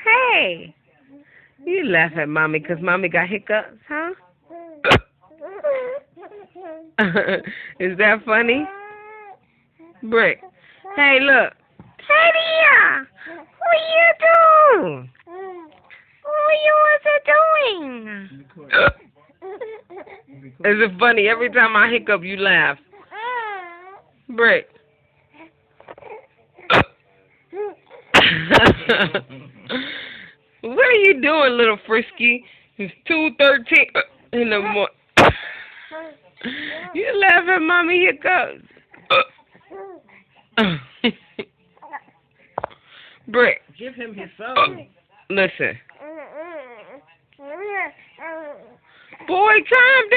Hey, you laugh at mommy 'cause mommy got hiccups, huh? Is that funny? Brick. Hey, look. Hey there. What you doing? What you was doing? Is it funny? Every time I hiccup, you laugh. Brick. What are you doing, little frisky? It's 2:13 in the morning. You laugh at mommy hiccups. Brick. Give him his phone. Listen. Boy, calm down.